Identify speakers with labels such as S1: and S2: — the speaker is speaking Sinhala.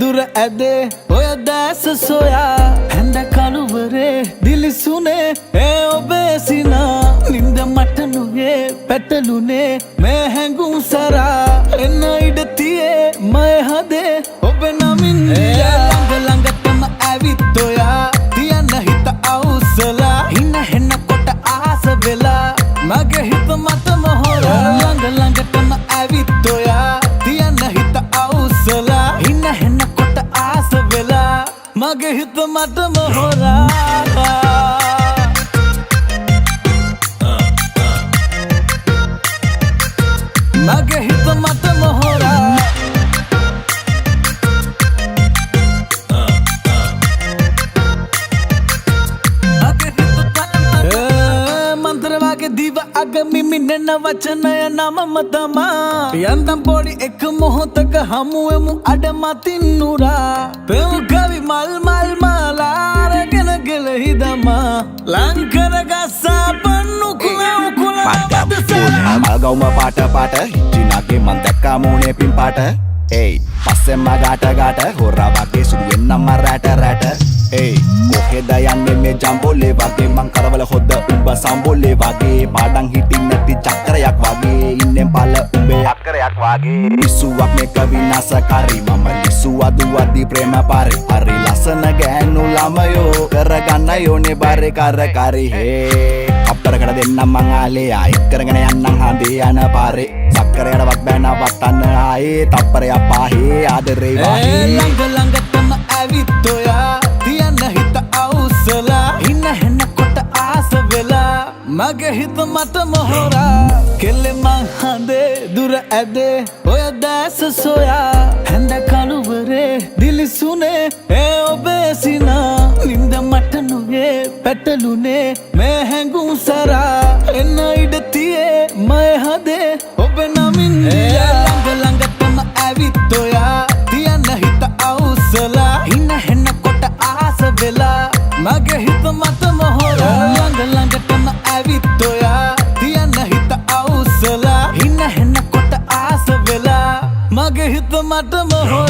S1: දුර ඇදේ ඔය දැස සොයා හැඳ කළුවරේ දිලිසුනේ ඒ ඔබේ සිනා නින්ද මට නොයේ පැටලුනේ මේ හැඟුම් සරා එන්න ඉඩ තියේ මය හදේ ඔබ නමින් ළඟ ළඟටම ඇවිත් ඔයා තියන්න හිත අවුස්සලා හින හෙන්න කොට ආස වෙලා මගේ හිත මට මොහොරා ළඟ ළඟටම ඇවිත් ඔයා තියන්න හිත අවුස්සලා හින හෙන්න කොට ආස වෙලා මගේ හිත මට මොහොරා මගේ හිත මට මොහොරා මන්ත්‍රවාගේ දිව අග මිමිනෙන වචනය නමම තමා යන්තම් පොඩි එක මොහොතක හමුවෙමු අඩමතින් නුරා පෙව් කවි මල් මල් මාලාරගෙන ගෙලහි දමා ලංකර ගස්සා පන්නු කුලව් කුලව්
S2: මල්ගවුම පාට පාට හිච්චිනාගේ මන් දැක්කා මූනේ පින් පාට ඒයි පස්සෙන්ම ගාට ගාට හොරා වගේ සුදු වෙන්නම රැට රැට ඒයි කොහෙද යන්නේ මේ ජම්බෝලේ වගේ මං කරවල හොද්ද උඹ සම්බෝලේ වගේ පාඩම් හිටින් නැති චක්‍රයක් වගේ ඉන්නෙන් පළ උඹේ අක්කරයක් වගේ ඉස්සුවක් මේක විනාශකාරී මම ලිස්සුවා දුවද්දි ප්‍රේම පාරේ හරි ලස්සන ගෑනු ළමයෝ කරගන්න යෝනේ බාරේ කරකාරී හේ අප්තරකට දෙන්නම් මං ආලේ ආයි කරගෙන යන්නම් හඳේ යන පාරේ සක්කරයටවත් බෑනවත් ආයේ තප්පරයක් පාහේ ආදරේ වාහේ
S1: ළඟ ළඟටම ඇවිත් ඔයා තියන්න හිත අවුස්සලා හින හෙන්න කොට ආස වෙලා මගේ හිත මට මොහොරා කෙල්ලෙ මං හඳේ දුර ඇදේ ඔය දැස සොයා හැඳ කළුවරේ දිලිසුනේ ඒ ඔබේ සිනා නින්ද මට නොයේ පැටලුනේ මේ හැඟුම් සරා එන්න ඉඩ තියේ මය හදේ ඔබ නමින් ළඟ ළඟටම ඇවිත් ඔයා තියන්න හිත අවුස්සලා හින හෙන්න කොට ආස වෙලා මගේ හිත මට මොහොරා ළඟ ළඟටම ඇවිත් ඔයා තියන්න හිත අවුස්සලා හින හෙන්න කොට ආස වෙලා මගේ හිත මට මොහොරා